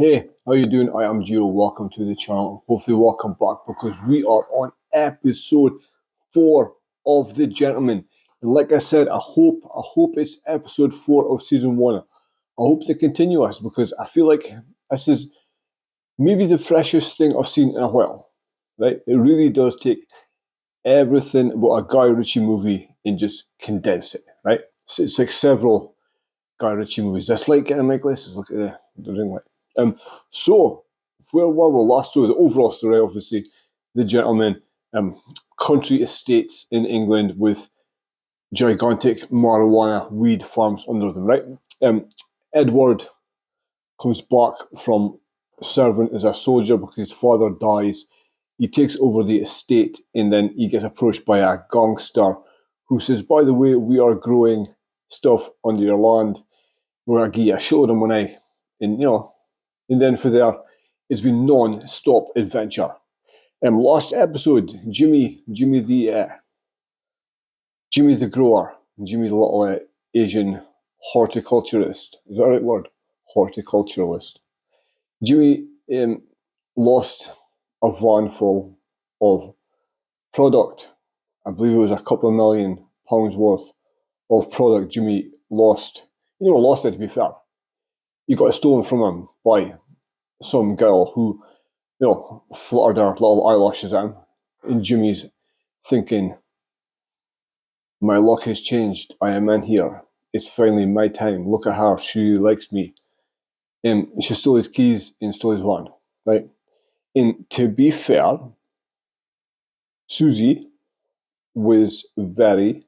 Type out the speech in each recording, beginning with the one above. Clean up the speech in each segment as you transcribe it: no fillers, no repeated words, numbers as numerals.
Hey, how you doing? I am Gio. Welcome to the channel. Hopefully, welcome back because we are on episode 4 of The Gentleman. And like I said, I hope it's episode 4 of season 1. I hope they continue us because I feel like this is maybe the freshest thing I've seen in a while. Right? It really does take everything about a Guy Ritchie movie and just condense it. Right? It's like several Guy Ritchie movies. That's like getting my glasses. Look at the ring light. So, where were we last? So, the overall story, obviously, The Gentleman, country estates in England with gigantic marijuana weed farms under them, right? Edward comes back from serving as a soldier because his father dies. He takes over the estate and then he gets approached by a gangster who says, by the way, we are growing stuff on your land. We're going to give you a show them when I, and and then for there, it's been non-stop adventure. Last episode, Jimmy the grower, Jimmy the little Asian horticulturist. Is that the right word? Horticulturalist. Jimmy lost a van full of product. I believe it was a couple of £1 million worth of product. Jimmy lost. Lost it to be fair. He got it stolen from him by some girl who, fluttered her little eyelashes at him. And Jimmy's thinking, my luck has changed. I am in here. It's finally my time. Look at her. She likes me. She stole his keys and stole his van. Right? And to be fair, Susie was very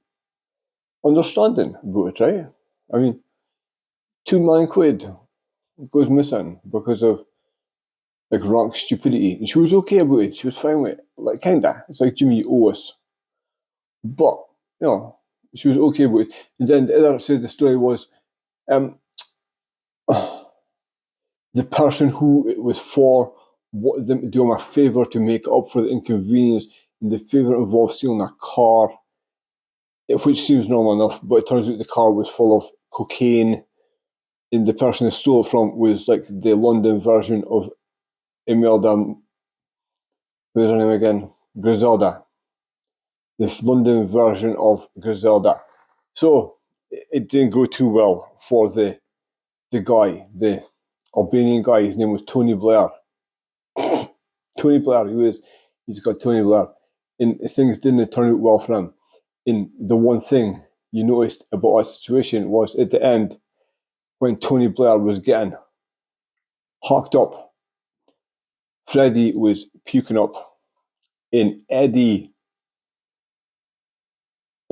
understanding about it, right? I mean, £2 million goes missing because of like rank stupidity. And she was okay about it. She was fine with it. Like, kinda. It's like, Jimmy, you owe us. But, she was okay with it. And then the other side of the story was the person who it was for wanted them to do him a favour to make up for the inconvenience. And the favour involved stealing a car, which seems normal enough, but it turns out the car was full of cocaine. And the person they stole it from was like the London version of Imelda, who's her name again? Griselda. The London version of Griselda. So it didn't go too well for the guy, the Albanian guy. His name was Tony Blair. Tony Blair, he's got Tony Blair. And things didn't turn out well for him. And the one thing you noticed about our situation was at the end, when Tony Blair was getting hocked up, Freddie was puking up, and Eddie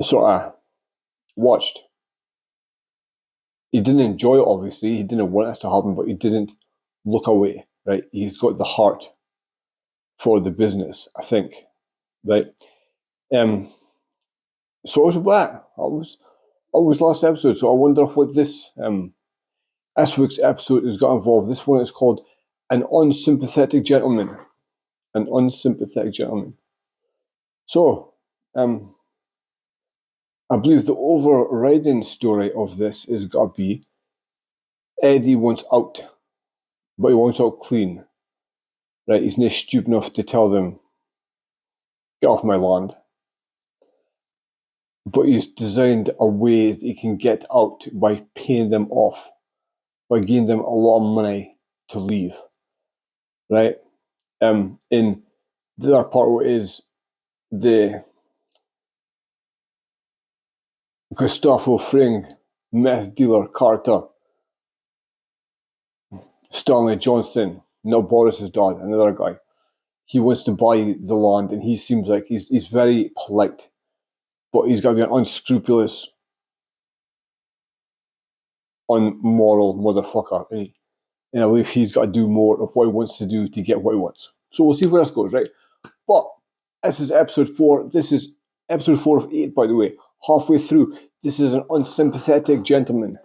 sort of watched. He didn't enjoy it, obviously. He didn't want this to happen, but he didn't look away, right? He's got the heart for the business, I think, right? So I was back. I was last episode, so I wonder what this week's episode has got involved. This one is called An Unsympathetic Gentleman. An Unsympathetic Gentleman. So, I believe the overriding story of this is got to be Eddie wants out, but he wants out clean. Right? He's not stupid enough to tell them, get off my land. But he's designed a way that he can get out by paying them off, by giving them a lot of money to leave. Right? And the other part is the Gustavo Fring meth dealer Carter, Stanley Johnson, not Boris's dad, another guy. He wants to buy the land, and he seems like he's very polite, but he's got to be an unscrupulous, unmoral motherfucker. And I believe he's got to do more of what he wants to do to get what he wants. So we'll see where this goes, right? But this is episode 4. This is episode 4 of 8, by the way. Halfway through, this is An Unsympathetic Gentleman.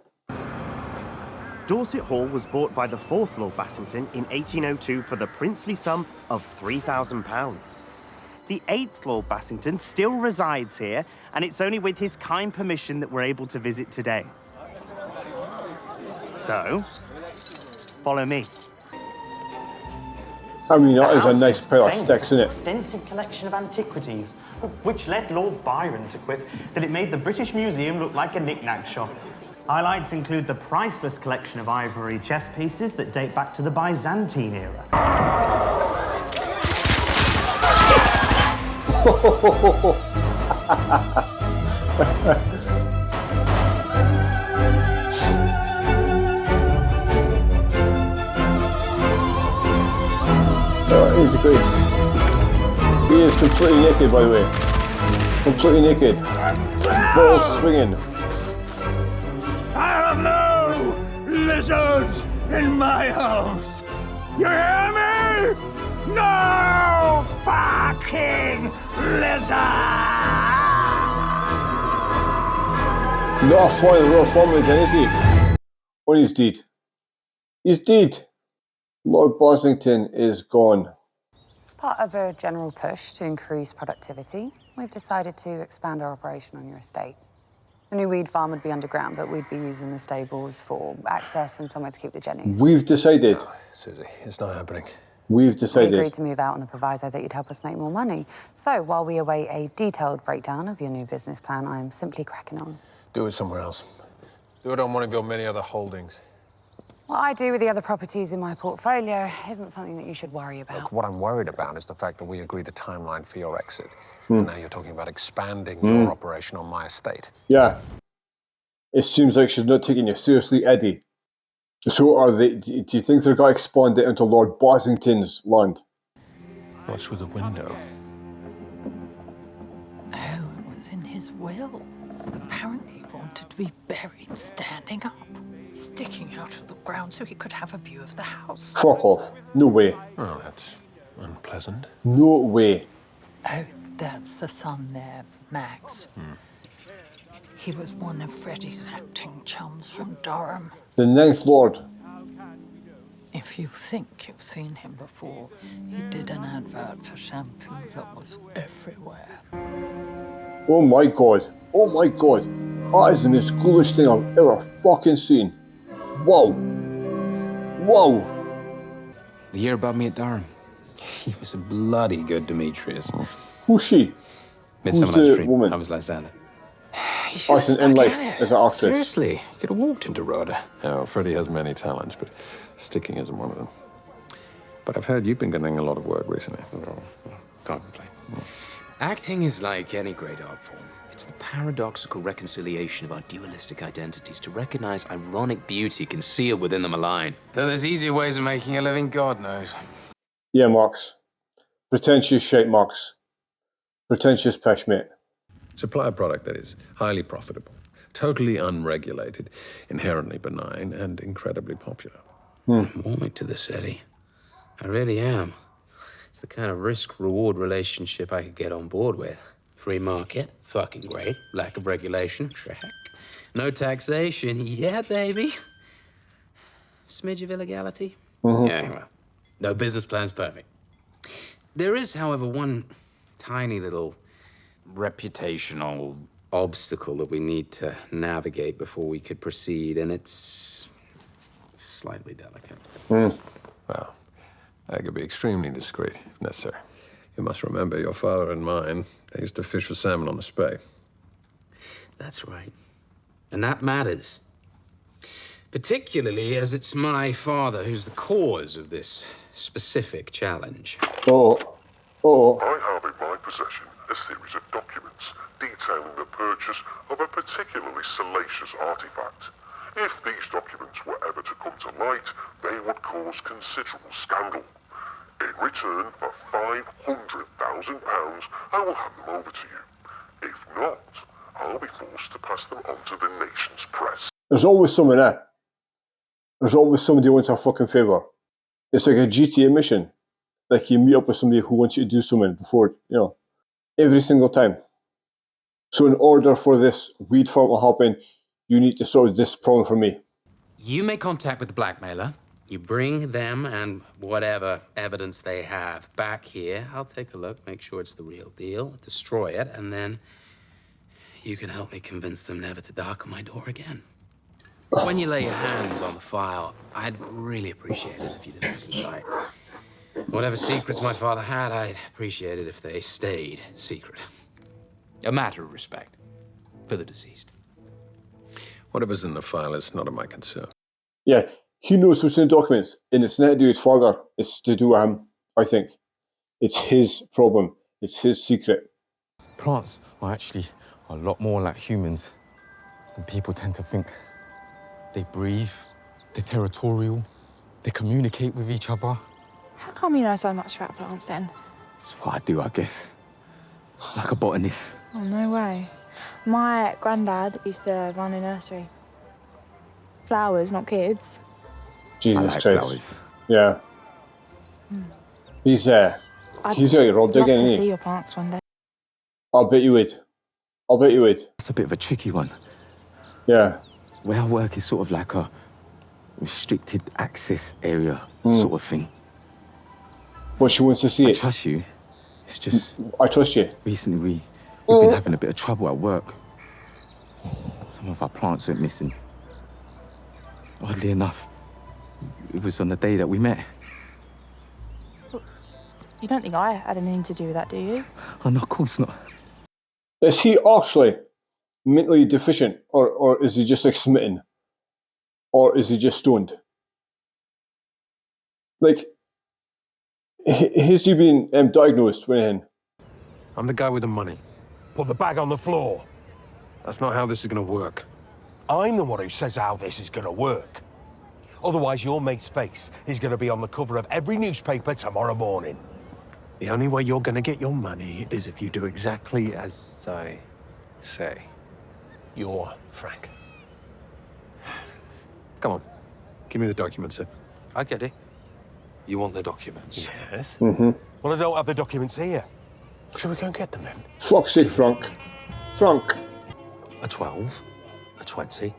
Dorset Hall was bought by the 4th Lord Bassington in 1802 for the princely sum of £3,000. The 8th Lord Bassington still resides here, and it's only with his kind permission that we're able to visit today. So, follow me. I mean, The that is a house nice is pile of famed sticks, for its isn't it? extensive collection of antiquities, which led Lord Byron to quip that it made the British Museum look like a knick-knack shop. Highlights include the priceless collection of ivory chess pieces that date back to the Byzantine era. He's a grace. He is completely naked, by the way. Completely naked. Balls swinging. I have no lizards in my house. You hear me? No fucking lizards! Not a fine little family then, is he? When he's dead. He's dead. Lord Bosington is gone. As part of a general push to increase productivity, we've decided to expand our operation on your estate. The new weed farm would be underground, but we'd be using the stables for access and somewhere to keep the jennies. We've decided. No, Susie, it's not happening. We've We decided. agreed to move out on the proviso that you'd help us make more money. So while we await a detailed breakdown of your new business plan, I'm simply cracking on. Do it somewhere else. Do it on one of your many other holdings. What I do with the other properties in my portfolio isn't something that you should worry about. Look, what I'm worried about is the fact that we agreed a timeline for your exit. And now you're talking about expanding your operation on my estate. Yeah. It seems like she's not taking you seriously, Eddie. So are they? Do you think they're going to expand it into Lord Bosington's land? What's with the window? Oh, it was in his will. Apparently he wanted to be buried standing up, sticking out of the ground so he could have a view of the house. Fuck off. No way. Well, that's unpleasant. No way. Oh, that's the son there, Max. He was one of Freddie's acting chums from Durham. The Ninth Lord. If you think you've seen him before, he did an advert for shampoo that was everywhere. Oh my god. Oh my god. That is the most ghoulish thing I've ever fucking seen. Wow. Wow. The year about me at Durham. He was a bloody good Demetrius. Who's she? Midsummer Who's Night's the Dream. woman? I was Lysander. Oh, it's in life as an actress. Seriously, you could have walked into Rhoda. Oh, Freddie has many talents, but sticking isn't one of them. But I've heard you've been getting a lot of work recently. Can't complain. Acting is like any great art form. It's the paradoxical reconciliation of our dualistic identities to recognize ironic beauty concealed within the malign. Though there's easier ways of making a living, God knows. Yeah, Marks. Pretentious shite, Marks. Pretentious pesh, mate. Supply a product that is highly profitable, totally unregulated, inherently benign, and incredibly popular. I'm warming to this, Eddie. I really am. It's the kind of risk-reward relationship I could get on board with. Free market, fucking great. Lack of regulation, check. No taxation, yeah, baby. Smidge of illegality? Yeah, well, no business plan's perfect. There is, however, one tiny little reputational obstacle that we need to navigate before we could proceed, and it's slightly delicate. Well, I could be extremely discreet if necessary. You must remember your father and mine, they used to fish for salmon on the Spey. That's right. And that matters. Particularly as it's my father who's the cause of this specific challenge. Oh. Oh. I have in my possession a series of documents detailing the purchase of a particularly salacious artifact. If these documents were ever to come to light, they would cause considerable scandal. In return for £500,000, I will hand them over to you. If not, I'll be forced to pass them on to the nation's press. There's always someone there. There's always somebody who wants a fucking favour. It's like a GTA mission. Like you meet up with somebody who wants you to do something before, every single time. So in order for this weed farm to happen, you need to solve this problem for me. You make contact with the blackmailer. You bring them and whatever evidence they have back here. I'll take a look, make sure it's the real deal, destroy it, and then you can help me convince them never to darken my door again. When you lay your hands on the file, I'd really appreciate it if you didn't look inside. Whatever secrets my father had, I'd appreciate it if they stayed secret. A matter of respect for the deceased. Whatever's in the file is none of my concern. Yeah, he knows what's in the documents, and it's not to do with his father. It's to do with him, I think. It's his problem. It's his secret. Plants are actually a lot more like humans than people tend to think. They breathe, they're territorial, they communicate with each other. How come you know so much about plants then? That's what I do, I guess. Like a botanist. Oh, no way. My granddad used to run a nursery. Flowers, not kids. Jesus I like Christ. flowers. Yeah. He's like Rob Love Diggin, to isn't see he? your plants one day. I'll bet you would. I'll bet you would. It's a bit of a tricky one. Yeah. Where I work is sort of like a restricted access area sort of thing. But she wants to see I it. trust you. It's just I trust you. recently we've been having a bit of trouble at work. Some of our plants went missing. Oddly enough, it was on the day that we met. You don't think I had anything to do with that, do you? Oh, no, of course not. Is he actually mentally deficient, or is he just like smitten? Or is he just stoned? Like, has he been diagnosed with anything? I'm the guy with the money. Put the bag on the floor. That's not how this is gonna work. I'm the one who says how this is gonna work. Otherwise, your mate's face is gonna be on the cover of every newspaper tomorrow morning. The only way you're gonna get your money is if you do exactly as I say. You're Frank. Come on. Give me the documents, sir. I get it. You want the documents? Yes. Well, I don't have the documents here. Shall we go and get them then? Fuck's sake, Frank. Frank. A 12, a 20,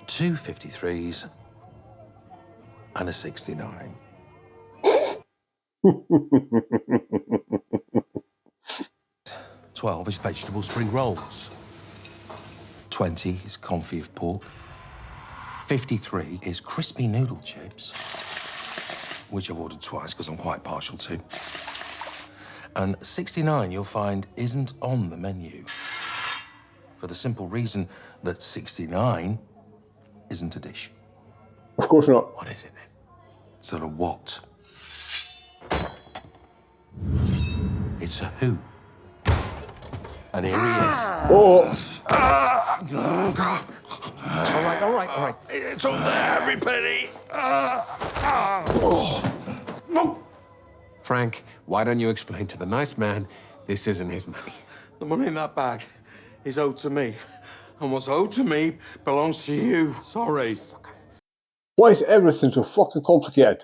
2 53s, and a 69. 12 is vegetable spring rolls. 20 is confit of pork. 53 is crispy noodle chips, which I've ordered twice because I'm quite partial to. And 69, you'll find, isn't on the menu. For the simple reason that 69 isn't a dish. Of course not. What is it then? It's not a what. It's a who. And here he is. Oh, All right. It's up there, every penny. Frank, why don't you explain to the nice man this isn't his money? The money in that bag is owed to me. And what's owed to me belongs to you. Sorry. why is everything so fucking complicated?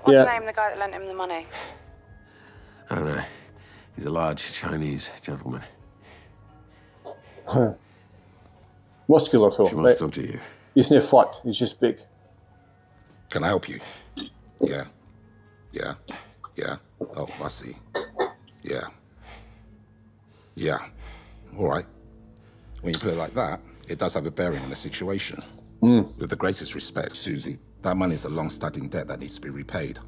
What's Yeah. the name of the guy that lent him the money? I don't know. He's a large Chinese gentleman. Muscular, though. She wants Right? to talk to you. He's not fat, he's just big. Can I help you? Yeah. Oh, I see. Yeah. All right. When you put it like that, it does have a bearing on the situation. With the greatest respect, Susie, that money is a long-standing debt that needs to be repaid.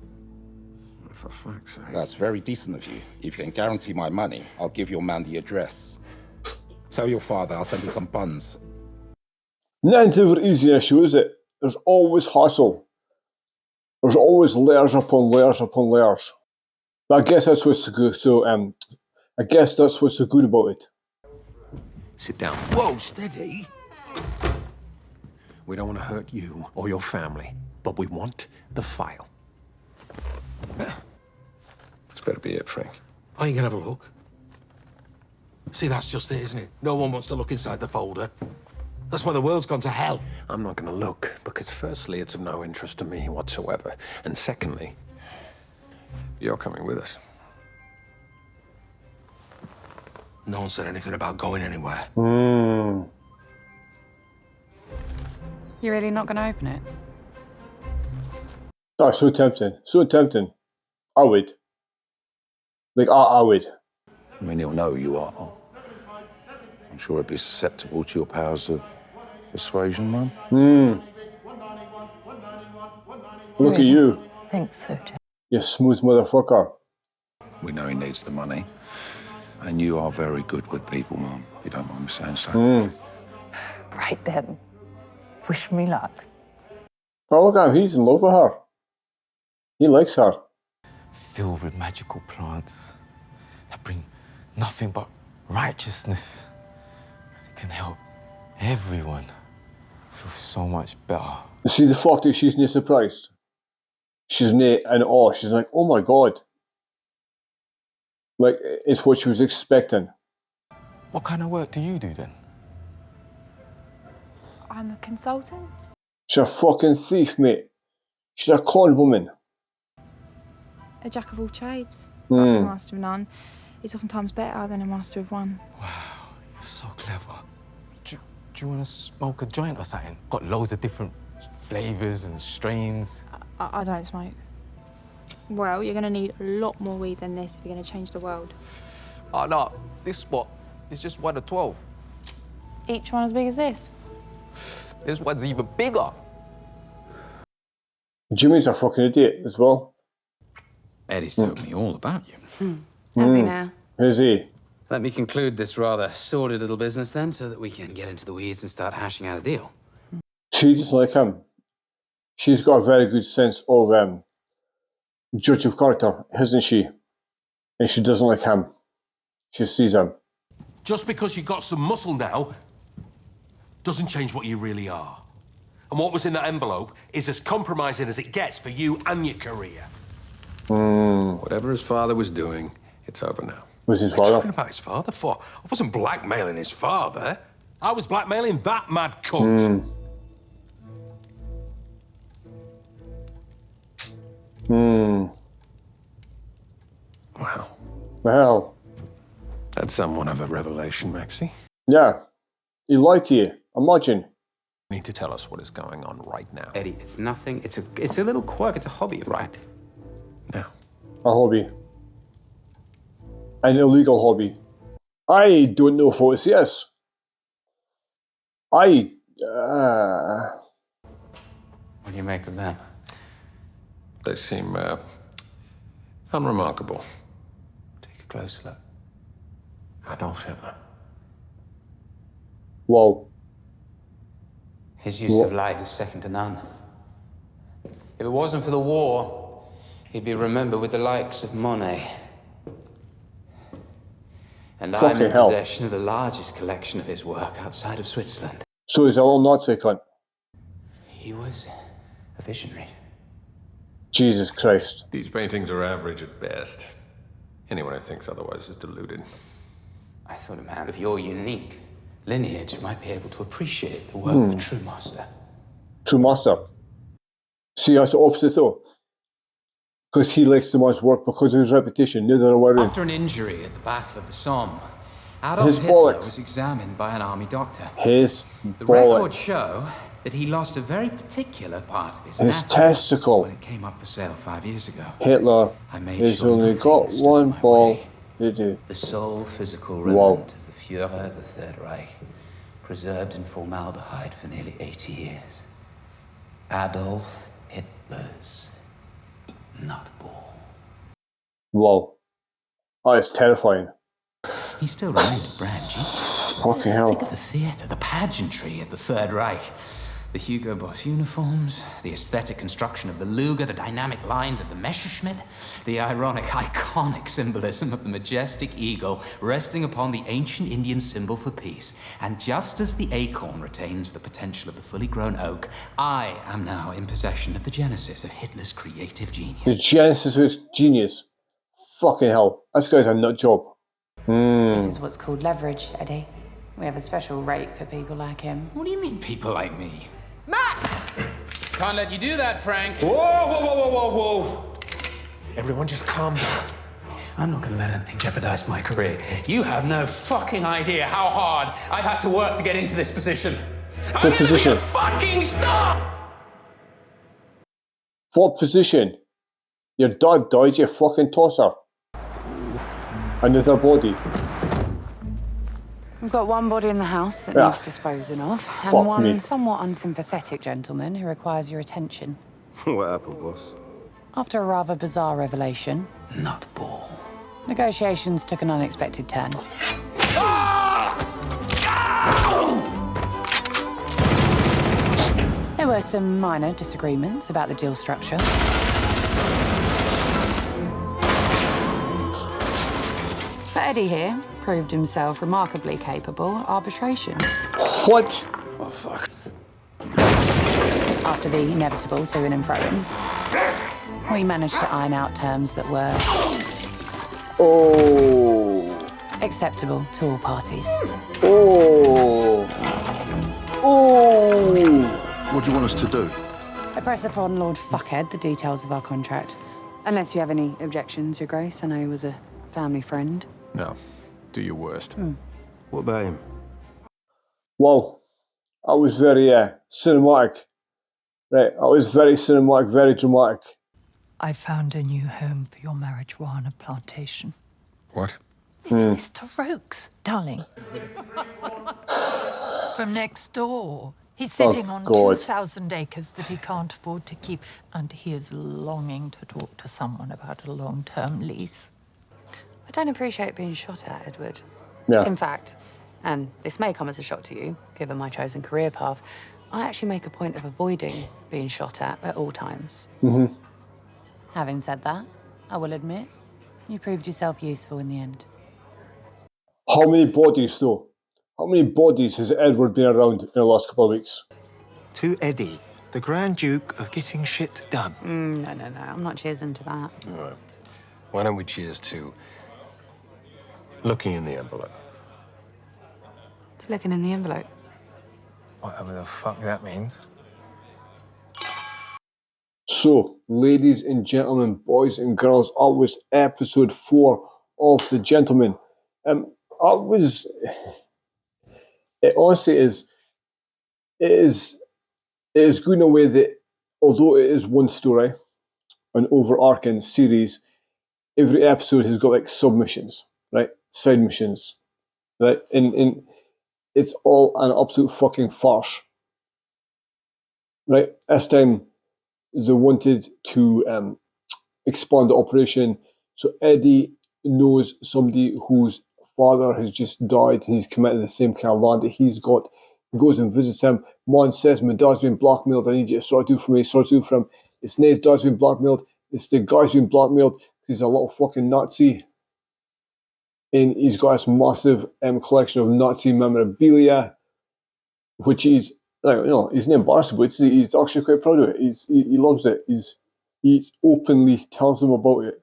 For fuck's sake. That's very decent of you. If you can guarantee my money, I'll give your man the address. Tell your father I'll send him some buns. Nothing's ever easy issue, is it? There's always hassle. There's always layers upon layers upon layers. But I guess that's what's so good. I guess that's what's so good about it. Sit down. Whoa, steady. We don't want to hurt you or your family, but we want the file. This better be it, Frank. Are you gonna have a look? See, that's just it, isn't it? No one wants to look inside the folder. That's why the world's gone to hell. I'm not going to look, because firstly, it's of no interest to me whatsoever. And secondly, you're coming with us. No one said anything about going anywhere. You're really not going to open it? Oh, so tempting. So tempting. I would. Like, I would. I mean, he'll know you are. I'm sure he'd be susceptible to your powers of persuasion, man. Look at you. I think so, Jack. You smooth motherfucker. We know he needs the money. And you are very good with people, Mum, if you don't mind me saying so. Right then. Wish me luck. Oh, look at him. He's in love with her. He likes her. Filled with magical plants that bring nothing but righteousness. It can help everyone feel so much better. You see the fact that she's not surprised. She's not in awe. She's like, oh my God. Like, it's what she was expecting. What kind of work do you do then? I'm a consultant. She's a fucking thief, mate. She's a con woman. A jack of all trades, but a master of none is oftentimes better than a master of one. Wow, you're so clever. Do you want to smoke a joint or something? Got loads of different flavours and strains. I don't smoke. Well, you're going to need a lot more weed than this if you're going to change the world. Oh, no, this spot is just 1 of 12. Each one as big as this? This one's even bigger. Jimmy's a fucking idiot as well. Eddie's told me all about you. Has he now? Is he? Let me conclude this rather sordid little business then, so that we can get into the weeds and start hashing out a deal. She doesn't like him. She's got a very good sense of judge of character, hasn't she? And she doesn't like him. She sees him. Just because you got some muscle now doesn't change what you really are. And what was in that envelope is as compromising as it gets for you and your career. Whatever his father was doing, it's over now. Was his What are you father? talking about his father for? I wasn't blackmailing his father. I was blackmailing that mad cunt. Wow. Well, That's somewhat of a revelation, Maxie. yeah. He lied to you. Imagine. You need to tell us what is going on right now. Eddie, it's nothing. It's a little quirk. It's a hobby, right? Now. A hobby. An illegal hobby. I don't know if it's yes. What do you make of them? They seem unremarkable. Take a closer look. Adolf Hitler. Whoa. His use of light is second to none. If it wasn't for the war, he'd be remembered with the likes of Monet. And I'm Fucking in hell. possession of the largest collection of his work outside of Switzerland. So he's a little Nazi cunt. He was a visionary. Jesus Christ. These paintings are average at best. Anyone who thinks otherwise is deluded. I thought a man of your unique lineage might be able to appreciate the work of a true master. True master. See, that's the opposite though. Because he likes the man's work because of his reputation. Neither are worried. After an injury at the Battle of the Somme, Adolf His Hitler bollock. was examined by an army doctor. His The bollock. records show that he lost a very particular part of his His anatomy testicle. when it came up for sale 5 years ago. Hitler I made has sure only nothing got stood in one my ball. way. Did he? The sole physical Wow. remnant of the Führer of the Third Reich, preserved in formaldehyde for nearly 80 years. Adolf Hitler's nutball. Whoa. Oh, it's terrifying. He still remained a brand genius. Fucking hell. Think of the theatre, the pageantry of the Third Reich. The Hugo Boss uniforms, the aesthetic construction of the Luger, the dynamic lines of the Messerschmitt, the ironic, iconic symbolism of the majestic eagle resting upon the ancient Indian symbol for peace. And just as the acorn retains the potential of the fully grown oak, I am now in possession of the genesis of Hitler's creative genius. The genesis of his genius. Fucking hell. This guy's a nut job. This is what's called leverage, Eddie. We have a special rate for people like him. What do you mean, people like me? Max! Can't let you do that, Frank. Whoa, whoa, whoa, whoa, whoa, whoa. Everyone just calm down. I'm not gonna let anything jeopardize my career. You have no fucking idea how hard I've had to work to get into this position. I'm position? a fucking star! What position? Your dad died, you fucking tosser. Another body. We've got one body in the house that Yeah. needs disposing of, Fuck and one me. somewhat unsympathetic gentleman who requires your attention. What happened, boss? After a rather bizarre revelation, Nutball. negotiations took an unexpected turn. There were some minor disagreements about the deal structure. But Eddie here proved himself remarkably capable at arbitration. What? Oh, fuck. After the inevitable to and fro-in, we managed to iron out terms that were acceptable to all parties. What do you want us to do? I press upon Lord Fuckhead the details of our contract. Unless you have any objections, Your Grace. I know he was a family friend. No. Do your worst. What about him? Wow. I was very cinematic. Right, I was very cinematic, very dramatic. I found a new home for your marijuana plantation. What? It's Mr. Roke's, darling. From next door. He's sitting on 2,000 acres that he can't afford to keep, and he is longing to talk to someone about a long-term lease. I don't appreciate being shot at, Edward. Yeah. In fact, and this may come as a shock to you, given my chosen career path, I actually make a point of avoiding being shot at all times. Having said that, I will admit, you proved yourself useful in the end. How many bodies, though? How many bodies has Edward been around in the last couple of weeks? To Eddie, the Grand Duke of getting shit done. No, I'm not cheersing to that. All right. Why don't we cheers to looking in the envelope? It's looking in the envelope. Whatever the fuck that means. So, ladies and gentlemen, boys and girls, that was episode 4 of The Gentleman. It honestly is. It is going away that, although it is one story, an overarching series, every episode has got like submissions, right? Side missions, right? And it's all an absolute fucking farce, right? This time they wanted to expand the operation, so Eddie knows somebody whose father has just died and he's committed the same kind of land that he's got. He goes and visits him. Man says, my dad's been blackmailed, I need you to sort it out for me, sort it out for him. It's Nate's dad's been blackmailed, it's the guy's been blackmailed, he's a little fucking Nazi. And he's got this massive collection of Nazi memorabilia, which he's, like, you know, he's not embarrassed about it. He's actually quite proud of it. He loves it. He openly tells them about it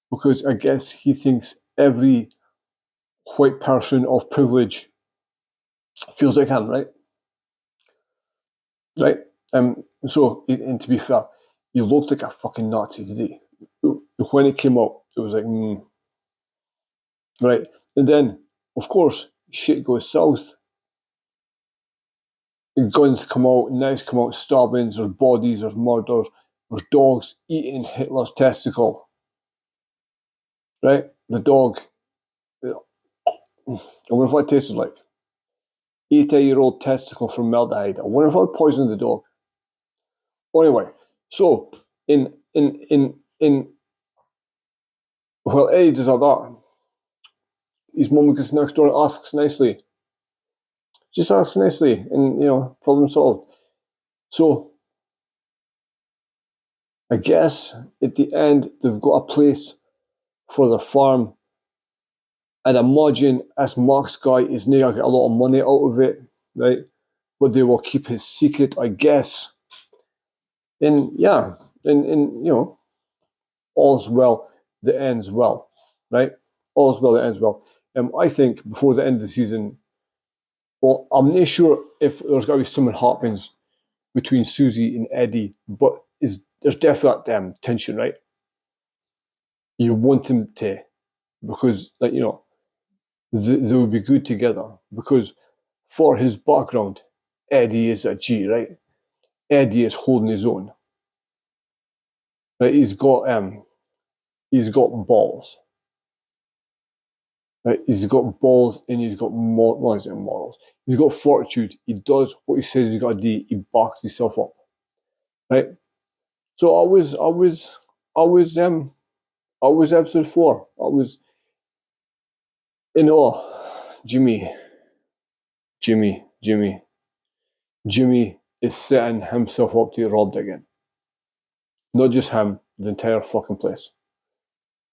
because I guess he thinks every white person of privilege feels like him, right? Right? So, and to be fair, he looked like a fucking Nazi today. When it came out, it was like, right? And then, of course, shit goes south. Guns come out, knives come out, stabbings, there's bodies, there's murders, there's dogs eating Hitler's testicle. Right? The dog, I wonder what it tasted like. 80-year-old testicle from formaldehyde. I wonder if I poisoned the dog. Anyway, so well, Eddie does all that. His mum gets next door and asks nicely. Just asks nicely, and problem solved. So I guess at the end they've got a place for the farm. I'd imagine as Mark's guy is now gonna get a lot of money out of it, right? But they will keep his secret, I guess. And yeah, and all's well that ends well, right? All's well that ends well. I think before the end of the season, well, I'm not sure if there's got to be something happens between Susie and Eddie, but there's definitely that tension, right? You want them to, because they would be good together. Because for his background, Eddie is a G, right? Eddie is holding his own. Right? He's got balls. Right? He's got balls and he's got morals. He's got fortitude. He does what he says he's got to do. He backs himself up. Right? So I was was episode 4. I was in awe. Jimmy is setting himself up to get robbed again. Not just him, the entire fucking place.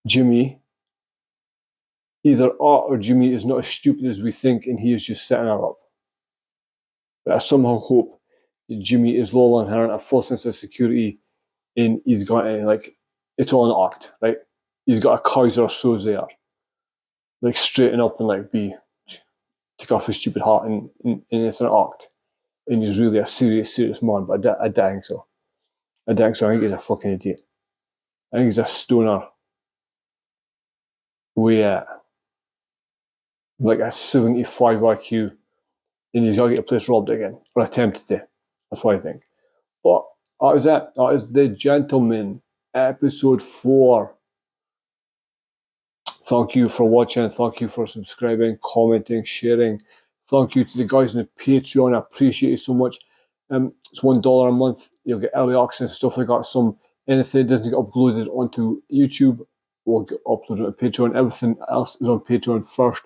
Jimmy, either Art or Jimmy is not as stupid as we think, and he is just setting her up. But I somehow hope that Jimmy is lulling her in a false sense of security, and he's got it's all an act, right? He's got a Kaiser Soze there. Like, straighten up and take off his stupid hat, and it's an act. And he's really a serious man, but I don't think so. I think he's a fucking idiot. I think he's a stoner with like a 75 IQ, and he's got to get the place robbed again, or attempted to. That's what I think. But that was it. That is The Gentleman, episode 4. Thank you for watching. Thank you for subscribing, commenting, sharing. Thank you to the guys on the Patreon. I appreciate you so much. It's $1 a month. You'll get early access, stuff like that. Anything that doesn't get uploaded onto YouTube will get uploaded on Patreon. Everything else is on Patreon first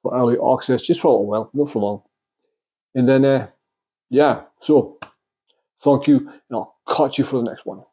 for early access, just for a little while, not for long. And then, so thank you, and I'll catch you for the next one.